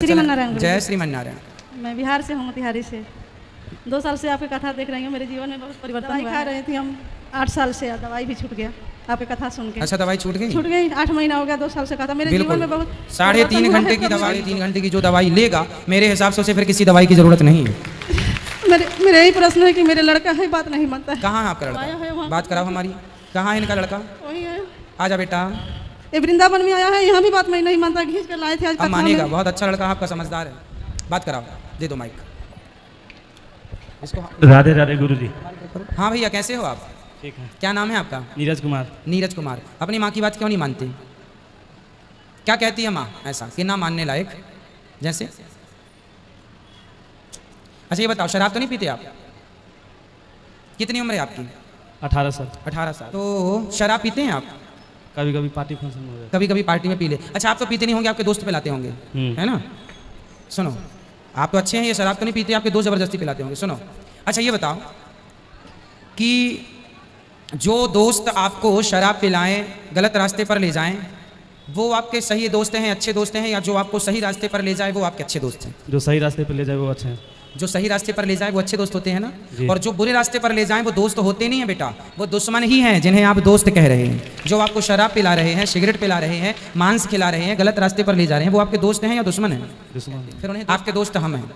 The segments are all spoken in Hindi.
श्रीमन्नारायण गुरु। जय श्रीमन्नारायण। मैं बिहार से हूँ, मोतिहारी से। 2 साल से आपकी कथा देख रही हूँ, मेरे जीवन में बहुत परिवर्तन हुआ। खा रही थी हम 8 साल से, दवाई भी छूट गया आपकी कथा सुन के। अच्छा, दवाई छूट गई? 8 महीना हो गया, 2 साल से कथा मेरे जीवन में बहुत 3.5 घंटे की दवाई, 3 घंटे की जो दवाई लेगा मेरे हिसाब से उसे फिर किसी दवाई की जरूरत नहीं है। मेरे यही प्रश्न है कि मेरे लड़का है, बात नहीं मानता है। कहाँ है आपका लड़का? बात कराओ हमारी। कहाँ है इनका लड़का? वही है। आजा बेटा। ये वृंदावन में आया है, यहाँ भी बात नहीं मानता, खींच कर लाए थे आज। अब मानेगा, बहुत अच्छा लड़का आपका, समझदार है। बात कराओ, दे दो माइक इसको। राधे राधे गुरुजी। हाँ भैया, कैसे हो आप? ठीक है। क्या नाम है आपका? नीरज कुमार। नीरज कुमार। अपनी माँ की बात क्यों नहीं मानते? क्या कहती है माँ ऐसा कि ना मानने लायक? जैसे अच्छा ये बताओ, शराब तो नहीं पीते आप? कितनी उम्र है आपकी? 18 साल। 18 साल। तो शराब पीते हैं आप? कभी कभी पार्टी फंक्शन में हो जाता। कभी कभी पार्टी में पी ले। अच्छा, आप तो पीते नहीं होंगे, आपके दोस्त पिलाते होंगे, है ना? सुनो, आप तो अच्छे हैं, ये शराब तो नहीं पीते, आपके दोस्त जबरदस्ती पिलाते होंगे। सुनो, अच्छा ये बताओ कि जो दोस्त आपको शराब पिलाएं, गलत रास्ते पर ले जाएं, वो आपके सही दोस्त हैं, अच्छे दोस्त हैं, या जो आपको सही रास्ते पर ले जाए वो आपके अच्छे दोस्त हैं? जो सही रास्ते पर ले जाए वो अच्छे हैं। जो सही रास्ते पर ले जाए वो अच्छे दोस्त होते हैं ना? और जो बुरे रास्ते पर ले जाएं वो दोस्त होते नहीं हैं बेटा, वो दुश्मन ही हैं जिन्हें आप दोस्त कह रहे हैं। जो आपको शराब पिला रहे हैं, सिगरेट पिला रहे हैं, मांस खिला रहे हैं, गलत रास्ते पर ले जा रहे हैं, वो आपके दोस्त हैं या दुश्मन हैं? दुश्मन। फिर उन्हें आपके दोस्त हम हैं।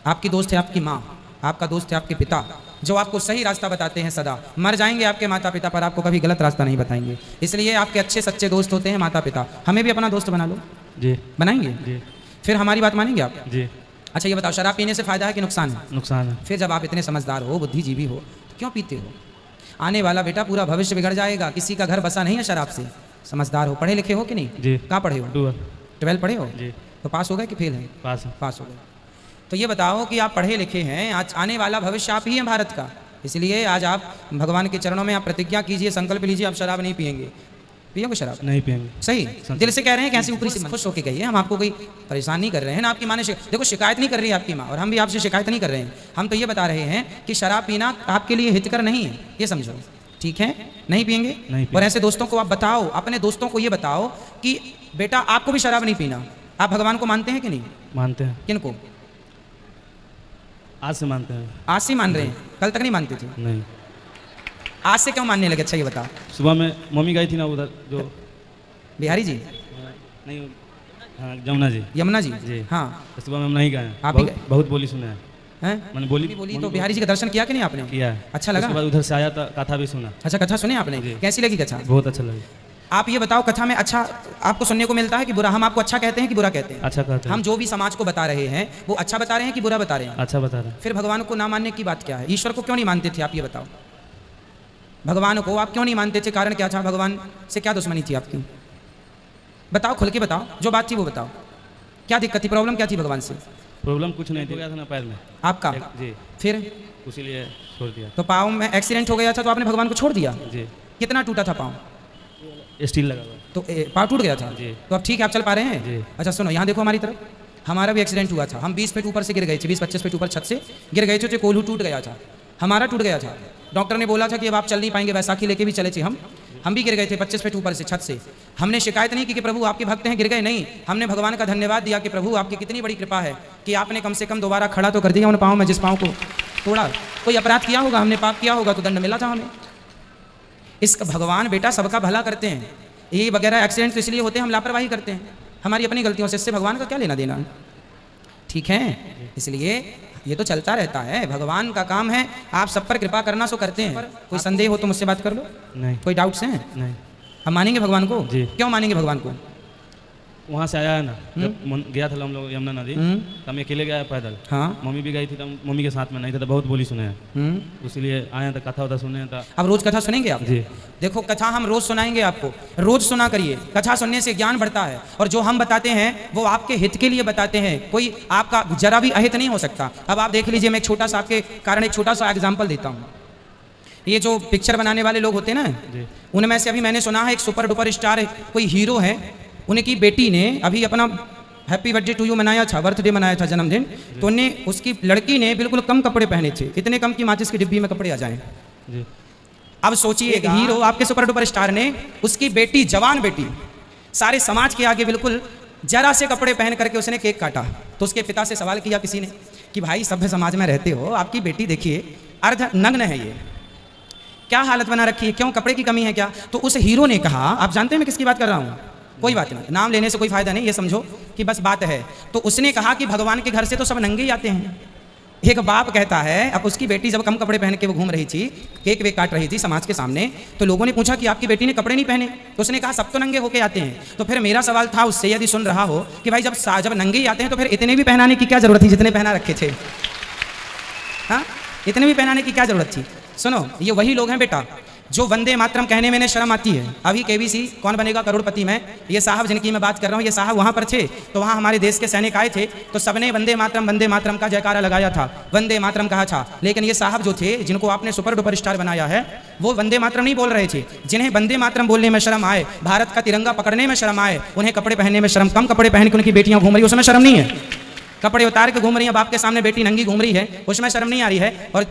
आपकी दोस्त है आपकी माँ, आपका दोस्त है आपके पिता, जो आपको सही रास्ता बताते हैं सदा। मर जाएंगे आपके माता पिता पर आपको कभी गलत रास्ता नहीं बताएंगे, इसलिए आपके अच्छे सच्चे दोस्त होते हैं माता पिता। हमें भी अपना दोस्त बना लो। जी। बनाएंगे? जी। फिर हमारी बात मानेंगे आप? जी। अच्छा ये बताओ, शराब पीने से फायदा है कि नुकसान है? नुकसान है। फिर जब आप इतने समझदार हो, बुद्धिजीवी हो, तो क्यों पीते हो? आने वाला बेटा पूरा भविष्य बिगड़ जाएगा। किसी का घर बसा नहीं है शराब से। समझदार हो, पढ़े लिखे हो कि नहीं? जी। कहाँ पढ़े हो? 12 पढ़े हो? जी। तो पास हो गए कि फेल हैं? पास। पास हो गए। तो ये बताओ कि आप पढ़े लिखे हैं, आज आने वाला भविष्य आप ही हैं भारत का, इसलिए आज आप भगवान के चरणों में आप प्रतिज्ञा कीजिए, संकल्प लीजिए, आप शराब नहीं पिएंगे। पियोगे शराब? नहीं पिएंगे। सही दिल से कह रहे हैं? कैसे ऊपरी से खुश होके कहिए, हम आपको कोई परेशान नहीं कर रहे हैं ना। आपकी माँ ने देखो शिकायत नहीं कर रही है आपकी माँ, और हम भी आपसे शिकायत नहीं कर रहे हैं। हम तो ये बता रहे हैं कि शराब पीना आपके लिए हितकर नहीं है, ये समझो, ठीक है? नहीं पिएंगे? नहीं। और ऐसे दोस्तों को आप बताओ, अपने दोस्तों को ये बताओ कि बेटा आपको भी शराब नहीं पीना। आप भगवान को मानते हैं कि नहीं? मानते हैं। किनको? आज से मानते हैं। आज से मान रहे हैं? कल तक नहीं मानते थे? नहीं। आज से क्यों मानने लगे? अच्छा ये बताओ। सुबह में मम्मी गई थी ना उधर, जो बिहारी जी? नहीं, हाँ यमुना जी। यमुना जी? जी। हाँ। तो सुबह में हम नहीं गए। आप बहुत बोली सुने हैं। मैंने बोली तो बिहारी जी का दर्शन किया कि नहीं आपने? किया। अच्छा लगा? उसके बाद उधर से आया था, कथा भी सुना। अच्छा, कथा सुने आपने? कैसी लगी कथा? बहुत अच्छा लगा। आप ये बताओ, कथा में अच्छा आपको सुनने को मिलता है कि बुरा? हम आपको अच्छा कहते हैं कि बुरा कहते हैं? अच्छा कहते हैं। हम जो भी समाज को बता रहे हैं वो अच्छा बता रहे हैं कि बुरा बता रहे हैं? अच्छा बता रहे हैं। फिर भगवान को ना मानने की बात क्या है? ईश्वर को क्यों नहीं मानते थे आप, ये बताओ। भगवान को आप क्यों नहीं मानते थे? कारण क्या था? भगवान से क्या दुश्मनी थी आपकी? बताओ, खुल के बताओ, जो बात थी वो बताओ। क्या दिक्कत थी, प्रॉब्लम क्या थी भगवान से? प्रॉब्लम कुछ नहीं थी, गया था ना पैर में आपका? जी। फिर उसीलिए छोड़ दिया। तो पाँव में एक्सीडेंट हो गया था तो आपने भगवान को छोड़ दिया? जी। कितना टूटा था पाँव? स्टील लगा हुआ। तो पाँव टूट गया था? जी। तो अब ठीक है, आप चल पा रहे हैं? जी। अच्छा सुनो, यहाँ देखो हमारी तरफ, हमारा भी एक्सीडेंट हुआ था। हम 20 फीट ऊपर से गिर गए थे, 20-25 फीट ऊपर छत से गिर गए थे, तो कोल्हू टूट गया था, हमारा टूट गया था। डॉक्टर ने बोला था कि अब आप चल नहीं पाएंगे, वैसाखी लेके भी चले थे हम भी गिर गए थे 25 फीट ऊपर से छत से। हमने शिकायत नहीं की कि प्रभु आपके भक्त हैं गिर गए, नहीं, हमने भगवान का धन्यवाद दिया कि प्रभु आपकी कितनी बड़ी कृपा है कि आपने कम से कम दोबारा खड़ा तो कर दिया उन पाँव में जिस पाँव को तोड़ा। कोई अपराध किया होगा, हमने पाप किया होगा तो दंड मिला था हमें। इस भगवान बेटा सबका भला करते हैं। ये वगैरह एक्सीडेंट तो इसलिए होते हैं हम लापरवाही करते हैं, हमारी अपनी गलतियों से, इससे भगवान का क्या लेना देना? ठीक है, इसलिए ये तो चलता रहता है, भगवान का काम है, आप सब पर कृपा करना सो करते हैं। कोई संदेह हो तो मुझसे बात कर लो। नहीं। कोई डाउट्स हैं? नहीं। हम मानेंगे भगवान को? जी। क्यों मानेंगे भगवान को? वहाँ से आया है ना, जब गया था हम लोग यमुना नदी, तो हम अकेले गया पैदल। हाँ। मम्मी भी गई थी, तो मम्मी के साथ में नहीं था, तो बहुत बोली सुने हैं। इसीलिए आए तो कथा वथा सुने था। अब रोज कथा सुनेंगे आप? जी। देखो, कथा हम रोज सुनाएंगे आपको, रोज सुना करिए। कथा सुनने से ज्ञान बढ़ता है, और जो हम बताते हैं वो आपके हित के लिए बताते हैं, कोई आपका जरा भी अहित नहीं हो सकता। अब आप देख लीजिए, मैं एक छोटा सा आपके कारण एक छोटा सा एग्जाम्पल देता हूँ। ये जो पिक्चर बनाने वाले लोग होते हैं ना, उनमें से अभी मैंने सुना है एक सुपर डुपर स्टार कोई हीरो है, उनकी बेटी ने अभी अपना हैप्पी बर्थडे टू यू मनाया था, बर्थडे मनाया था, जन्मदिन, तो उन्हें उसकी लड़की ने बिल्कुल कम कपड़े पहने थे, इतने कम कि माचिस की डिब्बी में कपड़े आ जाएं। अब सोचिए, एक हीरो आपके सुपर डुपर स्टार ने उसकी बेटी, जवान बेटी, सारे समाज के आगे बिल्कुल जरा से कपड़े पहन करके उसने केक काटा। तो उसके पिता से सवाल किया किसी ने कि भाई सभ्य समाज में रहते हो, आपकी बेटी देखिए अर्ध नग्न है, ये क्या हालत बना रखी है, क्यों कपड़े की कमी है क्या? तो उस हीरो ने कहा, आप जानते हैं मैं किसकी बात कर रहा हूँ, कोई बात नहीं, नाम लेने से कोई फायदा नहीं, ये समझो कि बस बात है। तो उसने कहा कि भगवान के घर से तो सब नंगे ही आते हैं। एक बाप कहता है, अब उसकी बेटी जब कम कपड़े पहन के वो घूम रही थी, केक वेक काट रही थी समाज के सामने, तो लोगों ने पूछा कि आपकी बेटी ने कपड़े नहीं पहने? तो उसने कहा सब तो नंगे होके आते हैं। तो फिर मेरा सवाल था उससे, यदि सुन रहा हो, कि भाई जब नंगे ही आते हैं तो फिर इतने भी पहनाने की क्या जरूरत थी जितने पहना रखे थे? हाँ, इतने भी पहनाने की क्या जरूरत थी? सुनो, ये वही लोग हैं बेटा जो वंदे मातरम कहने में इन्हें शर्म आती है। अभी केबीसी कौन बनेगा करोड़पति में, ये साहब जिनकी मैं बात कर रहा हूँ, ये साहब वहाँ पर थे, तो वहाँ हमारे देश के सैनिक आए थे, तो सबने वंदे मातरम का जयकारा लगाया था, वंदे मातरम कहा था। लेकिन ये साहब जो थे, जिनको आपने सुपर डुपर स्टार बनाया है, वो वंदे मातरम नहीं बोल रहे थे। जिन्हें वंदे मातरम बोलने में शर्म आए, भारत का तिरंगा पकड़ने में शर्म आए, उन्हें कपड़े पहनने में शर्म, कम कपड़े पहन के उनकी बेटियां घूम रही, उसमें शर्म नहीं है। कपड़े उतार के घूम रही है, बाप के सामने बेटी नंगी घूम रही है, उसमें शर्म नहीं आ रही है, और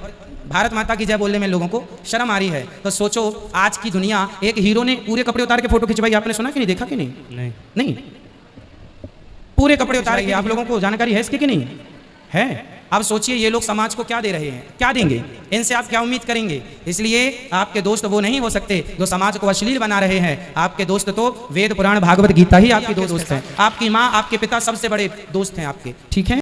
भारत माता की जय बोलने में लोगों को शर्म आ रही है। तो सोचो, आज की दुनिया, एक हीरो ने पूरे कपड़े उतार के फोटो खिंचवाई, आपने सुना कि नहीं, देखा कि नहीं? नहीं, पूरे कपड़े उतार के, आप लोगों को जानकारी है इसकी कि नहीं है? अब सोचिए ये लोग समाज को क्या दे रहे हैं, क्या देंगे, इनसे आप क्या उम्मीद करेंगे? इसलिए आपके दोस्त वो नहीं हो सकते जो समाज को अश्लील बना रहे हैं। आपके दोस्त तो वेद पुराण भागवत गीता ही आपकी दो दोस्त हैं। आपकी माँ, आपके पिता सबसे बड़े दोस्त हैं आपके, ठीक है?